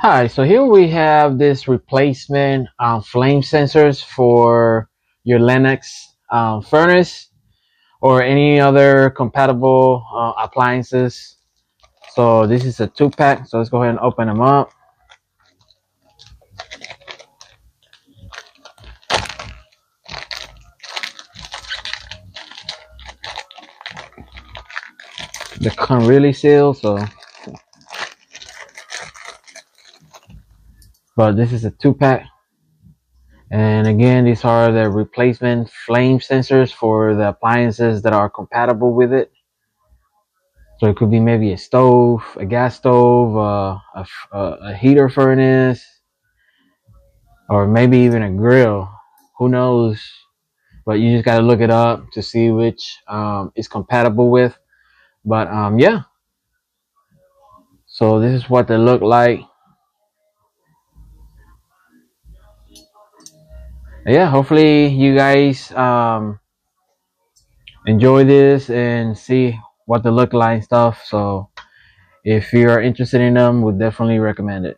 Hi, so here we have this replacement flame sensors for your Lennox furnace or any other compatible appliances. So this is a 2-pack, so let's go ahead and open them up. They come really sealed, but this is a 2-pack. And again, these are the replacement flame sensors for the appliances that are compatible with it. So it could be maybe a stove, a gas stove, a heater furnace, or maybe even a grill. Who knows? But you just got to look it up to see which is compatible with. But yeah, so this is what they look like. Yeah, hopefully you guys enjoy this and see what they look like and stuff. So if you're interested in them, would definitely recommend it.